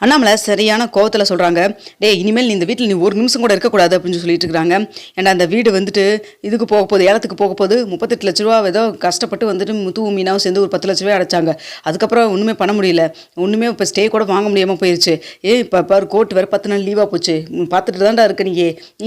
அண்ணாமலை சரியான கோவத்தில் சொல்கிறாங்க, டேய் இனிமேல் நீ இந்த வீட்டில் நீ ஒரு நிமிஷம் கூட இருக்கக்கூடாது அப்படின்னு சொல்லிட்டு இருக்காங்க. ஏன்னா அந்த வீடு வந்துட்டு இதுக்கு போக போகுது, ஏலத்துக்கு போக போகுது. 38 லட்ச ரூபா ஏதோ கஷ்டப்பட்டு வந்துட்டு முத்துவும் மீனாவும் சேர்ந்து ஒரு 10 லட்ச ரூபாய் அடைச்சாங்க. அதுக்கப்புறம் ஒன்றுமே பண்ண முடியல, ஒன்றுமே இப்போ ஸ்டே கூட வாங்க முடியாமல் போயிடுச்சு. இப்போ பாரு கோர்ட் வேறு 10 நாள் லீவாக போச்சு, பார்த்துட்டு தான்டா இருக்க நீ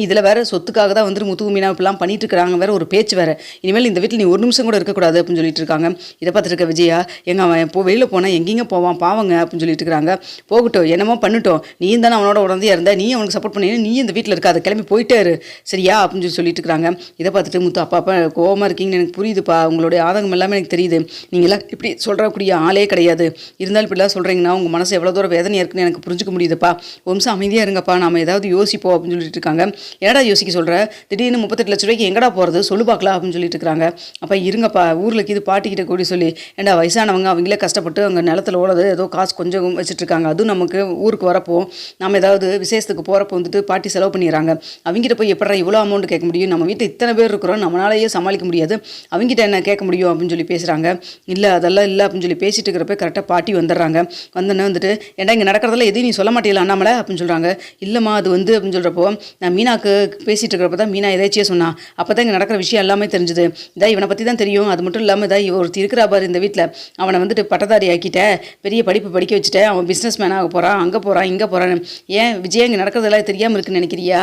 இதில் வேறு சொத்துக்காக தான் வந்துட்டு முத்துவும் மீனா இப்பெல்லாம் பண்ணிட்டு இருக்கிறாங்க, வேறு ஒரு பேச்சு வேறு. இனிமேல் இந்த வீட்டில் நீ ஒரு நிமிஷம் கூட இருக்கக்கூடாது அப்படின்னு சொல்லிட்டு இருக்காங்க. இதை பார்த்துட்டு இருக்க விஜயா, எங்க அவன் இப்போ வெளியில் போனால் எங்கேங்க போவான் பாவங்க அப்படின்னு சொல்லிட்டு இருக்கிறாங்க. போகட்டும், என்னமோ பண்ணட்டும், நீ தானே அவனோட உடந்தையா இருந்தா, நீ அவனுக்கு சப்போர்ட் பண்ணி நீ இந்த வீட்டில் இருக்காது, கிளம்பி போயிட்டே இரு சரியா அப்படின்னு சொல்லிட்டு இருக்காங்க. இதை பார்த்துட்டு முத்து, அப்பா கோவமாக இருக்கீங்கன்னு எனக்கு புரியுதுப்பா, உங்களுடைய ஆதங்கம் எல்லாமே எனக்கு தெரியுது, நீங்களாம் இப்படி சொல்கிறக்கூடிய ஆளே கிடையாது, இருந்தாலும் இப்படிலாம் சொல்கிறீங்கன்னா உங்கள் மனசு எவ்வளோ தூரம் வேதனையாக இருக்குன்னு எனக்கு புரிஞ்சுக்க முடியுதுப்பா. ஒரு நிமிஷம் அமைதியாக இருங்கப்பா, நம்ம ஏதாவது யோசிப்போம் அப்படின்னு சொல்லிட்டு இருக்காங்க. ஏடா யோசிக்க சொல்கிற, திடீர்னு 38 லட்ச ரூபாய்க்கு எங்கடா போகிறது சொல்லு பார்க்கலாம் அப்படின்னு சொல்லிட்டு இருக்காங்க. அப்போ இருங்கப்பா, ஊரில் இது பாட்டிக்கிட்ட கூடி சொல்லி, ஏண்டா வயசானவங்க அவங்களே கஷ்டப்பட்டு அவங்க நிலத்தில் ஓடுறது ஏதோ காசு கொஞ்சம் வச்சுட்டு இருக்காங்க, அதுவும் நமக்கு ஊருக்கு வரப்போ நம்ம ஏதாவது விசேஷத்துக்கு போகிறப்போ வந்துட்டு பாட்டி செலவு பண்ணிடுறாங்க, அவங்ககிட்ட போய் எப்படா இவ்வளோ அமௌண்ட் கேட்க முடியும், நம்ம வீட்டில் இத்தனை பேர் இருக்கிறோம், நம்மளாலேயே சமாளிக்க முடியாது, அவங்ககிட்ட என்ன கேட்க முடியும் அப்படின்னு சொல்லி பேசுகிறாங்க. இல்லை அதெல்லாம் இல்லை அப்படின்னு சொல்லி பேசிட்டு இருக்கிறப்ப கரெக்டாக பாட்டி வந்துடுறாங்க. வந்தோன்னே வந்துட்டு, ஏன்டா இங்கே நடக்கிறதெல்லாம் எதையும் நீ சொல்ல மாட்டீங்களா அண்ணாமலை அப்படின்னு சொல்கிறாங்க. இல்லைம்மா அது வந்து அப்படின்னு சொல்கிறப்போ, நான் மீனாக்கு பேசிகிட்டு இருக்கிறப்ப தான் மீனா எதாச்சியே சொன்னா, அப்போ தான் இங்கே நடக்கிற விஷயம் எல்லாமே தெரிஞ்சுது. இதான் இவனை பற்றி தான் தெரியும், அது மட்டும் இல்லாமல் இதான் ஒருத்தர் இருக்கிறா பாரு இந்த வீட்டில், அவனை வந்துட்டு பட்டதாரி ஆக்கிட்டேன், பெரிய படிப்பு படிக்க வச்சுட்டேன், அவன் பிஸ்னஸ் மேன் ஆக போகிறான், அங்கே போகிறான் இங்கே போகிறான். ஏன் விஜயா இங்கே நடக்கிறதெல்லாம் தெரியாமல் இருக்குன்னு நினைக்கிறியா?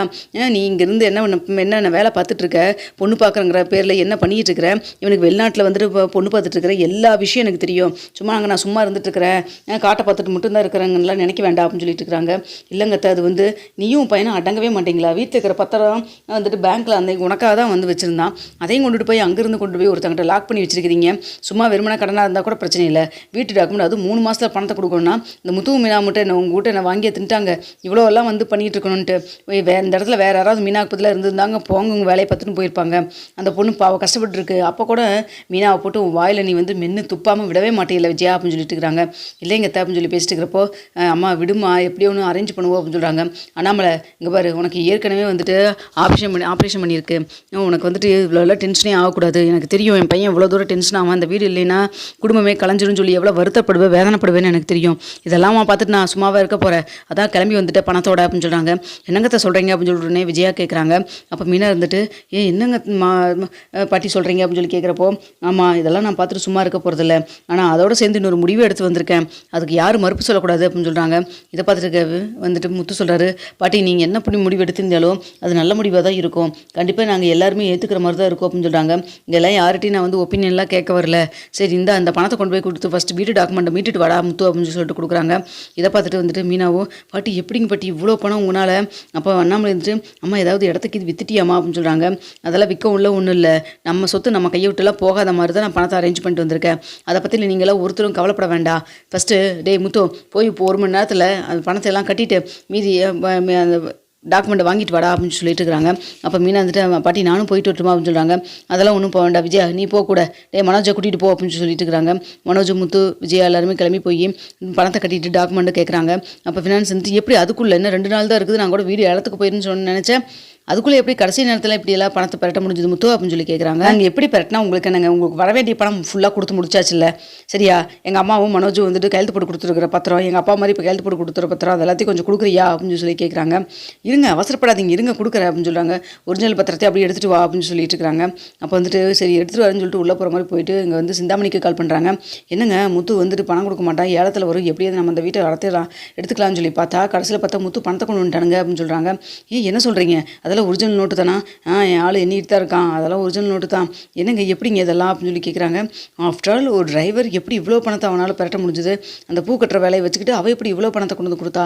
நீ இங்கேருந்து என்ன வேலை பார்த்துட்ருக்க, பொண்ணு பார்க்குறங்கிற பேரில் என்ன பண்ணிகிட்டு இருக்கிற, இவனுக்கு வெளிநாட்டில் வந்துட்டு பொண்ணு பார்த்துட்ருக்கிற எல்லா விஷயம் எனக்கு தெரியும், சும்மா அங்கே நான் சும்மா இருந்துட்டுருக்கிறேன், காட்டை பார்த்துட்டு மட்டும்தான் இருக்கிறாங்கலாம் நினைக்க வேண்டாம் அப்படின்னு சொல்லிட்டு இருக்கிறாங்க. இல்லைங்கத்த, அது வந்து நீயும் பையனும் அடங்கவே மாட்டீங்களா, வீட்டில் இருக்கிற பத்திரம் வந்துட்டு பேங்க்கில் அந்த உனக்காக தான் வந்து வச்சுருந்தான், அதையும் கொண்டுட்டு போய் அங்கேருந்து கொண்டு போய் ஒருத்தங்கிட்ட லாக் பண்ணி வச்சுருக்கிறீங்க. சும்மா வெறுமனா கடனாக இருந்தால் கூட பிரச்சனை இல்லை, வீட்டு டாக்குமெண்ட் அதுவும் 3 மாதத்தில் பணத்தை கொடுக்கணும்னா இந்த முத்து மீனா மட்டும் என்ன உங்கள் வீட்டை என்ன வாங்கியே தின்ட்டாங்க, இவ்வளோ எல்லாம் வந்து பண்ணிகிட்டு இருக்கணும்ன்ட்டு. வேறு இந்த இடத்துல வேறு யாராவது மீனாக்கு பதிலாக இருந்திருந்தாங்க, போங்க உங்கள் வேலையை பார்த்துன்னு போயிருப்பாங்க. அந்த பொண்ணு பாவம் கஷ்டப்பட்டுருக்கு, அப்போ கூட மீனாவை போட்டு வாயில் நீ வந்து மென்று துப்பாமல் விடவே மாட்டேங்கல விஜயா அப்படின்னு சொல்லிட்டு இருக்கிறாங்க. இல்லைங்க அப்படின்னு சொல்லி பேசிட்டு இருக்கிறப்போ, அம்மா விடுமா எப்படியோ ஒன்று அரேஞ்ச் பண்ணுவோம் அப்படின்னு சொல்கிறாங்க. அண்ணாமலை இங்கே பாரு, உனக்கு ஏற்கனவே வந்துட்டு ஆப்ரேஷன் பண்ணியிருக்கு, உனக்கு வந்துட்டு இவ்வளோ டென்ஷனே ஆகக்கூடாது, எனக்கு தெரியும் என் பையன் இவ்வளோ தூரம் டென்ஷன் ஆகும், அந்த வீடு இல்லைன்னா குடும்பமே கலைஞ்சிரும் சொல்லி எவ்வளோ வருத்தப்படுவேன் வேதனைப்படுவேன்னு எனக்கு தெரியும், இதெல்லாம் பார்த்துட்டு நான் சும்மாவே இருக்க போகிறேன், அதான் கிளம்பி வந்துட்டு பணத்தோட அப்படின்னு சொல்கிறாங்க. என்னங்கத்த சொல்கிறீங்க அப்படின்னு சொல்லிட்டு விஜயா கேட்குறாங்க. அப்போ மீனா இருந்துட்டு, என்னங்க பாட்டி சொல்கிறீங்க அப்படின்னு சொல்லி கேட்குறப்போ, ஆமாம் இதெல்லாம் நான் பார்த்துட்டு சும்மா இருக்க போகிறதில்ல, ஆனால் அதோடு சேர்ந்து இன்னொரு முடிவு எடுத்து வந்திருக்கேன், அதுக்கு யாரும் மறுப்பு சொல்லக்கூடாது அப்படின்னு சொல்கிறாங்க. இதை பார்த்துட்டு வந்துட்டு முத்து சொல்கிறாரு, பாட்டி நீங்கள் என்ன பண்ணி முடிவு எடுத்திருந்தாலும் அது நல்ல முடிவாக தான் இருக்கும், கண்டிப்பாக நாங்கள் எல்லாருமே ஏற்றுக்கிற மாதிரி தான் இருக்கும் அப்படின்னு சொல்கிறாங்க. இங்கெல்லாம் யார்கிட்டையும் நான் வந்து ஒப்பீனியன்லாம் கேட்க வரல, சரி இந்த அந்த பணத்தை கொண்டு போய் கொடுத்து ஃபஸ்ட்டு வீட்டு டாக்குமெண்ட்டை மீட்டுட்டு வாடா முத்து அப்படின்னு சொல்லிட்டு கொடுக்குறாங்க. இதை பார்த்துட்டு வந்துட்டு மீனாவும், பாட்டி எப்படிங்க பாட்டி இவ்வளோ பணம் உங்களால், அப்போ அண்ணாமலை இருந்துட்டு, அம்மா ஏதாவது இடத்துக்கு இது வித்துட்டியாமா அப்படின்னு சொல்கிறாங்க. அதெல்லாம் விற்க உள்ள ஒன்றும் இல்லை, நம்ம சொத்து நம்ம கையை விட்டுலாம் போகாத மாதிரி தான் நான் பணத்தை அரேஞ்ச் பண்ணிட்டு வந்திருக்கேன், அதை பற்றி நீங்களாம் ஒருத்தரும் கவலைப்பட வேண்டாம், ஃபஸ்ட்டு டே முத்து போய் இப்போ 1 மணி நேரத்தில் அந்த பணத்தை எல்லாம் கட்டிட்டு மீதி அந்த டாக்குமெண்ட்டை வாங்கிட்டு வாடா அப்படின்னு சொல்லிட்டு இருக்கிறாங்க. அப்போ மீனா வந்துட்டு, பாட்டி நானும் போயிட்டு வரட்டுமா அப்படின்னு சொல்கிறாங்க. அதெல்லாம் ஒன்றும் போக வேண்டாம் விஜயா, நீ போகக்கூட, மனோஜை கூட்டிகிட்டு போ அப்படின்னு சொல்லிட்டு இருக்கிறாங்க. மனோஜ் முத்து விஜயா எல்லாருமே கிளம்பி போய் பணத்தை கட்டிட்டு டாக்குமெண்ட்டு கேட்குறாங்க. அப்போ ஃபினான்ஸ் வந்துட்டு, எப்படி அதுக்குள்ளே என்ன 2 நாள் தான் இருக்குது, நான் கூட வீடு இடத்துக்கு போயிருன்னு சொன்னு நினச்சேன், அதுக்குள்ளே எப்படி கடைசி நேரத்தில் இப்படி எல்லாம் பணத்தை பெரட்ட முடிஞ்சது முத்து அப்படின்னு சொல்லி கேட்குறாங்க. நாங்கள் எப்படி பெரட்டினா உங்களுக்கு என்னங்க, உங்களுக்கு வர வேண்டிய பணம் ஃபுல்லாக கொடுத்து முடிச்சாச்சு இல்லை சரியா, எங்கள் அம்மாவும் மனோஜும் வந்துட்டு கையெழுத்து போட்டு கொடுத்துருக்குற பத்திரம், எங்கள் அப்பா மாதிரி இப்போ கையெழுத்து போட்டு கொடுத்துற பத்திரம், அது எல்லாத்தையும் கொஞ்சம் கொடுக்குறியா அப்படின்னு சொல்லி கேட்குறாங்க. இருங்க அவசரப்படாதீங்க இருங்க கொடுக்குறேன் அப்படின்னு சொல்கிறாங்க. ஒரிஜினல் பத்திரத்தை அப்படி எடுத்துகிட்டு வா அப்படின்னு சொல்லிட்டு இருக்காங்க. அப்போ வந்துட்டு சரி எடுத்துகிட்டு வரேன்னு சொல்லிட்டு உள்ளே போகிற மாதிரி போயிட்டு இங்கே வந்து சிந்தாமணிக்கு கால் பண்ணுறாங்க. என்னங்க முத்து வந்துட்டு பணம் கொடுக்க மாட்டான், ஏலத்தில் வரும், எப்படியாவது நம்ம அந்த வீட்டை எடுத்துக்கலாம்னு சொல்லி பார்த்தா கடைசியில் பார்த்தா முத்து பணத்தை கொண்டு வந்துட்டானுங்க அப்படின்னு சொல்கிறாங்க. என்ன சொல்கிறீங்க, அதெல்லாம் ஒரிஜினல் நோட்டு தானா, என் ஆள் எண்ணிட்டு தான் இருக்கான், அதெல்லாம் ஒரிஜினல் நோட்டு தான், என்னங்க எப்படிங்க இதெல்லாம் அப்படின்னு சொல்லி கேட்குறாங்க. ஆஃப்டர் ஆல் ஒரு டிரைவர் எப்படி இவ்வளோ பணத்தை அவனால் பெரட்ட முடிஞ்சுது, அந்த பூ கட்டுற வேலையை வச்சுக்கிட்டு அவள் எப்படி இவ்வளோ பணத்தை கொண்டு வந்து கொடுத்தா,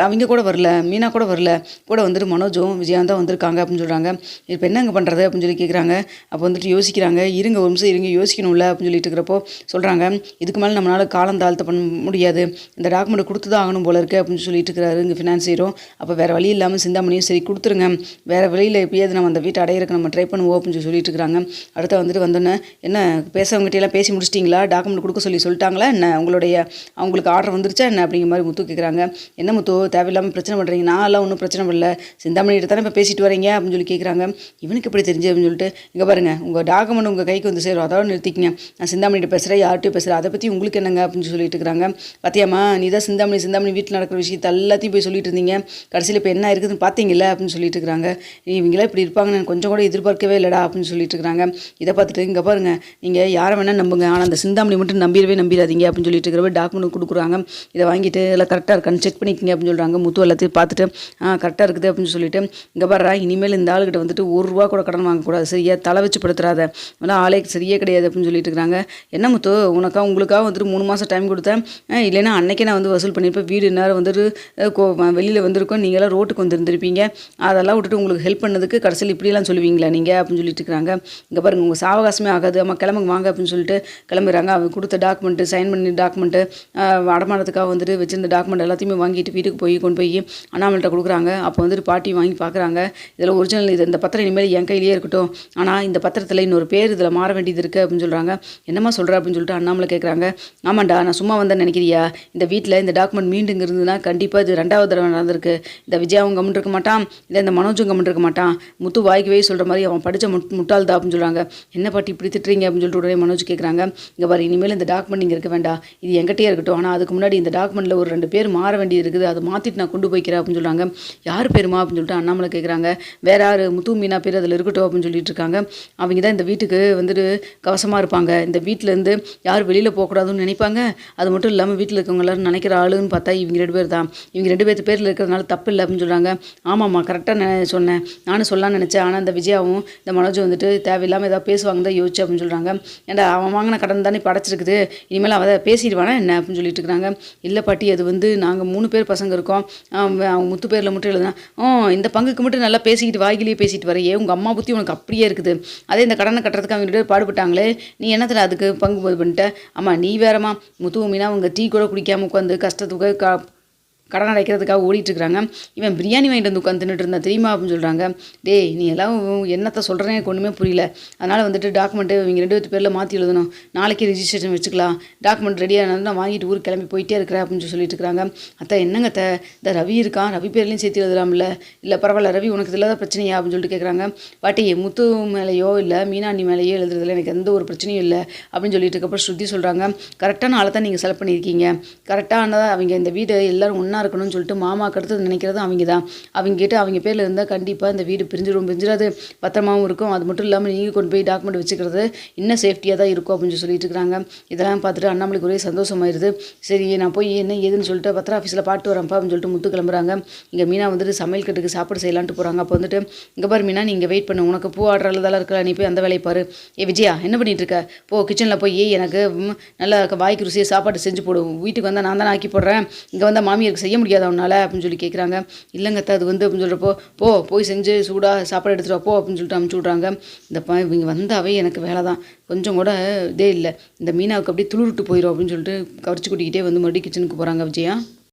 அவங்க கூட வரல, மீனா கூட வரல, கூட வந்துட்டு மனோஜும் விஜயா தான் வந்திருக்காங்க அப்படின்னு சொல்கிறாங்க. இப்போ என்னங்க பண்ணுறது அப்படின்னு சொல்லி கேட்குறாங்க. அப்போ வந்துட்டு யோசிக்கிறாங்க, இருங்க ஒரு நிமிஷம் இருங்க யோசிக்கணும்ல அப்படின்னு சொல்லிட்டு இருக்கிறப்போ சொல்கிறாங்க, இதுக்கு மேலே நம்மளால் காலம் தாழ்த்த பண்ண முடியாது, இந்த டாக்குமெண்ட் கொடுத்து தான் ஆகணும் போல இருக்குது அப்படின்னு சொல்லிட்டு இருக்கிறாரு இங்கே ஃபினான்சியரும். அப்போ வேறு வழி இல்லாமல் சிந்தாமணியும் சரி கொடுத்துருங்க, வேறு வழியில் எப்படியாவது நம்ம அந்த வீட்டை அடையிறதுக்கு நம்ம ட்ரை பண்ணுவோம் அப்படின்னு சொல்லிட்டு இருக்கிறாங்க. அடுத்த வந்துட்டு வந்தோன்னே, என்ன பேசவங்ககிட்டலாம் பேசி முடிச்சிட்டிங்களா, டாக்குமெண்ட் கொடுக்க சொல்லிட்டாங்களா என்ன, அவங்களுக்கு ஆர்டர் வந்துருச்சா என்ன அப்படிங்கிற மாதிரி முத்து கேட்குறாங்க. என்ன முத்து தேவையில்லாமல் பிரச்சனை பண்ணுறீங்க, நான் எல்லாம் ஒன்றும் பிரச்சனை பண்ணல, சிந்தாமணிகிட்ட தானே இப்போ பேசிட்டு வரீங்க அப்படின்னு சொல்லி கேட்குறாங்க. இவனுக்கு எப்படி தெரிஞ்சு அப்படின்னு சொல்லிட்டு, இங்கே பாருங்கள் உங்கள் டாக்குமெண்ட் உங்கள் கைக்கு வந்து சேரும், அதோட நிறுத்திக்கிங்க, நான் சிந்தாமணிகிட்ட பேசுகிறேன், யார்கிட்டையும் பேசுகிறேன், அதை பற்றி உங்களுக்கு என்னங்க அப்படின்னு சொல்லிட்டு இருக்கிறாங்க. பார்த்தியாம்மா நீ தான் சிந்தாமணி வீட்டில் நடக்கிற விஷயத்தை எல்லாத்தையும் போய் சொல்லிட்டு இருந்தீங்க, கடைசியில் இப்போ என்ன இருக்குதுன்னு பார்த்தீங்களா அப்படின்னு சொல்லிட்டு இருக்கிறாங்க. இவங்களாம் இப்படி இருப்பாங்கன்னு நான் கொஞ்சம் கூட எதிர்பார்க்கவே இல்லைடா அப்படின்னு சொல்லிட்டு இருக்கிறாங்க. இதை பார்த்துட்டு இங்கே பாருங்கள் நீங்கள் யாரை வேணால் நம்புங்க, ஆனால் அந்த சிந்தாமணி மட்டும் நம்பிடாதீங்க அப்படின்னு சொல்லிட்டு இருக்கிறவ டாக்குமெண்ட் கொடுக்குறாங்க. இதை வாங்கிட்டு எல்லாம் கரெக்டாக இருக்கான்னு செக் பண்ணிக்கிங்க அப்படின்னு சொல்கிறாங்க. முத்து எல்லாத்தையும் பார்த்துட்டு கரெக்டாக இருக்குது அப்படின்னு சொல்லிட்டு, இங்கே பாடுறா இனிமேல் இந்த ஆளுகிட்ட வந்துட்டு ₹1 கூட கடன் வாங்கக்கூடாது, சரியா தலை வச்சு படுத்துறாத, அதெல்லாம் ஆளே சரியே கிடையாது அப்படின்னு சொல்லிட்டு இருக்கிறாங்க. என்ன முத்து உங்களுக்காக வந்துட்டு 3 மாதம் டைம் கொடுத்தேன், இல்லைன்னா அன்னைக்கே நான் வந்து வசூல் பண்ணியிருப்பேன், வீடு நேரம் வந்துட்டு வெளியில் வந்திருக்கோம், நீங்களாம் ரோட்டுக்கு வந்துருந்துருப்பீங்க, அதெல்லாம் விட்டுட்டு உங்களுக்கு ஹெல்ப் பண்ணதுக்கு கடைசியில் இப்படியெல்லாம் சொல்லுவீங்களா நீங்கள் அப்படின்னு சொல்லிட்டு இருக்கிறாங்க. இங்கே பாருங்கள் உங்கள் சாவகாசமே ஆகாது, அம்மா கிளம்புங்க வாங்க அப்படின்னு சொல்லிட்டு கிளம்புறாங்க. அவங்க கொடுத்த டாக்குமெண்ட்டு சைன் பண்ணி டாக்குமெண்ட்டு அடமானத்துக்காக வந்துட்டு வச்சிருந்த டாக்குமெண்ட் எல்லாத்தையுமே வாங்கிட்டு வீட்டுக்கு கொண்டு போய் அண்ணாமலைகிட்ட கொடுக்குறாங்க. அப்போ வந்துட்டு பாட்டி வாங்கி பார்க்குறாங்க. இதில் ஒரிஜினல் இந்த பத்திரம் இனிமேல் என் கையிலேயே இருக்கட்டும், ஆனால் இந்த பத்திரத்தில் இன்னொரு பேர் இதில் மாற வேண்டியது இருக்குது அப்படின்னு சொல்கிறாங்க. என்னம்மா சொல்கிற அப்படின்னு சொல்லிட்டு அண்ணாமலை கேட்குறாங்க. ஆமாண்டா நான் சும்மா வந்தேன்னு நினைக்கிறியா, இந்த வீட்டில் இந்த டாக்குமெண்ட் மீண்டும் இருந்ததுன்னா கண்டிப்பாக இது 2வது தடவை நடந்திருக்கு, இந்த விஜயாவும் கம்மிட்டு இருக்க மாட்டான், இல்லை இந்த மனோஜும் கம்மிட்டு இருக்க மாட்டான், முத்து வாய்க்கவே சொல்கிற மாதிரி அவன் படித்த முட்டாள் தான் அப்படின்னு சொல்கிறாங்க. என்ன பாட்டி இப்படி திட்டுறீங்க அப்படின்னு சொல்லிட்டு உடனே மனோஜ் கேட்குறாங்க. இங்கே பாரு இனிமேல் இந்த டாக்குமெண்ட் இங்கே இருக்க வேண்டாம், இது என்கிட்டயே இருக்கட்டும், ஆனால் அதுக்கு முன்னாடி இந்த டாக்குமெண்ட்டில் ஒரு 2 பேர் மாற வேண்டியது இருக்குது, அதை மாற்றிட்டு நான் கொண்டு போய்க்கிறேன் அப்படின்னு சொல்கிறாங்க. யார் பேருமா அப்படின்னு சொல்லிட்டு அண்ணாமலை கேட்குறாங்க. வேற யார் முத்து மீனா பேர் அதில் இருக்கட்டும் அப்படின்னு சொல்லிட்டு இருக்காங்க. அவங்க தான் இந்த வீட்டுக்கு வந்துட்டு கவசமாக இருப்பாங்க, இந்த வீட்டிலேருந்து யார் வெளியில் போகக்கூடாதுன்னு நினைப்பாங்க, அது மட்டும் இல்லாமல் வீட்டில் இருக்கவங்க எல்லாரும் நினைக்கிற ஆளுன்னு பார்த்தா இவங்க 2 பேர் தான், இவங்க 2 பேர் பேரில் இருக்கிறதுனால தப்பு இல்லை அப்படின்னு சொல்கிறாங்க. ஆமாம்மா கரெக்டாக சொன்னேன், நானும் சொல்லலாம்னு நினச்சேன், ஆனால் இந்த விஜயாவும் இந்த மனோஜும் வந்துட்டு தேவையில்லாமல் ஏதாவது பேசுவாங்க தான் யோசிச்சு அப்படின்னு சொல்கிறாங்க. ஏன்டா அவன் வாங்கின கடன் தானே இப்போ அடைச்சிருக்குது, இனிமேல் அவன் பேசிடுவானா என்ன அப்படின்னு சொல்லிட்டு இருக்கிறாங்க. இல்லை பாட்டி அது வந்து நாங்கள் 3 பேர் பசங்க இருக்கோம், அவங்க முத்து பேரில் மட்டும் எழுதுனா இந்த பங்குக்கு மட்டும் நல்லா பேசிக்கிட்டு வாய்கிலேயே பேசிட்டு வரையே, உங்கள் அம்மா புத்தி உனக்கு அப்படியே இருக்குது, அதே இந்த கடனை கட்டுறதுக்கு அவங்க 2 பேர் பாடுபட்டாங்களே, நீ என்னத்தில் அதுக்கு பங்கு பண்ணிட்ட, ஆமாம் நீ வேறம்மா முத்து மீனா அவங்க டீ கூட குடிக்காமல் உட்காந்து கஷ்டத்துக்கு கடன் அடைக்கிறதுக்காக ஓடிட்டுருக்காங்க, இவன் பிரியாணி வாங்கிட்டு வந்து உட்காந்து தின்னுட்டு இருந்தா தெரியுமா அப்படின்னு சொல்கிறாங்க. டேய் நீ எல்லாம் என்னத்தை சொல்கிறேன்னு எனக்கு ஒன்றுமே புரியல, அதனால் வந்துட்டு டாக்குமெண்ட்டு இவங்க 2 பேரில் மாற்றி எழுதணும், நாளைக்கு ரிஜிஸ்ட்ரேஷன் வச்சுக்கலாம், டாக்குமெண்ட் ரெடியாக நான் வாங்கிட்டு ஊருக்கு கிளம்பி போயிட்டே இருக்கிறேன் அப்படின்னு சொல்லிட்டு இருக்கிறாங்க. அத்தை என்னங்க அத்தை இந்த ரவி இருக்கான், ரவி பேர்லையும் சேர்த்து எழுதலாம்ல, இல்லை பரவாயில்ல ரவி உனக்கு இதில் தான் பிரச்சனையா அப்படின்னு சொல்லிட்டு கேட்குறாங்க. பாட்டி முத்து மேலேயோ இல்லை மீனாண்டி மேலேயோ எழுதுறதுல எனக்கு எந்த ஒரு பிரச்சனையும் இல்லை அப்படின்னு சொல்லிட்டு இருக்கப்போ ஸ்ருதி சொல்கிறாங்க. கரெக்டான ஆளை தான் நீங்கள் செலக்ட் பண்ணியிருக்கீங்க, கரெக்டானதாக அவங்க இந்த வீடு எல்லோரும் ஒன்றா இருக்கணும்னு சொல்லிட்டு மாமாவுக்கு அடுத்து நினைக்கிறது அவங்க தான், அவங்க கிட்ட அவங்க பேரில் இருந்தால் கண்டிப்பாக இந்த வீடு பிரிஞ்சிடாது, பத்திரமாவும் இருக்கும், அது மட்டும் இல்லாமல் நீங்கள் கொண்டு போய் டாக்குமெண்ட் வச்சுக்கிறது இன்னும் சேஃப்டியாக தான் இருக்கும் அப்படின்னு சொல்லிட்டு இருக்கிறாங்க. இதெல்லாம் பார்த்துட்டு அண்ணாமலைக்கு ஒரே சந்தோஷமாயிருது. சரி நான் போய் என்ன ஏதுன்னு சொல்லிட்டு பத்திர ஆஃபீஸில் பாட்டு வரேன்ப்பா அப்படின்னு சொல்லிட்டு முத்து கிளம்புறாங்க. இங்கே மீனா வந்துட்டு சமையல் கட்டுக்கு சாப்பாடு செய்யலான்ட்டு போகிறாங்க. அப்போ வந்துட்டு இங்கே பாரு மீனா நீங்கள் வெயிட் பண்ணு, உனக்கு பூ ஆடுறதெல்லாம் இருக்கலாம், நீ போய் அந்த வேலையை பாரு. விஜயா என்ன பண்ணிட்டு இருக்க, போ கிச்சனில் போய் எனக்கு நல்லா வாய்க்கு ருசியாக சாப்பாடு செஞ்சு போடும், வீட்டுக்கு வந்தால் நான் தானே ஆக்கி போடுறேன், இங்கே வந்தால் மாமியாருக்கு செய்ய முடியாத அவனால் அப்படின்னு சொல்லி கேட்குறாங்க. இல்லைங்கத்த அது வந்து அப்படின்னு சொல்கிறப்போ போய் செஞ்சு சூடாக சாப்பாடு எடுத்துகிட்டு வாப்போ அப்படின்னு சொல்லிட்டு அனுப்பிச்சி விட்றாங்க. இவங்க வந்தாவே எனக்கு வேலை தான், கொஞ்சம் கூட இதே இல்லை, இந்த மீனாவுக்கு அப்படியே துளிர்ட்டு போயிடும் அப்படின்னு சொல்லிட்டு கவரிச்சு கூட்டிக்கிட்டே வந்து மறுபடியும் கிச்சனுக்கு போகிறாங்க விஜயா.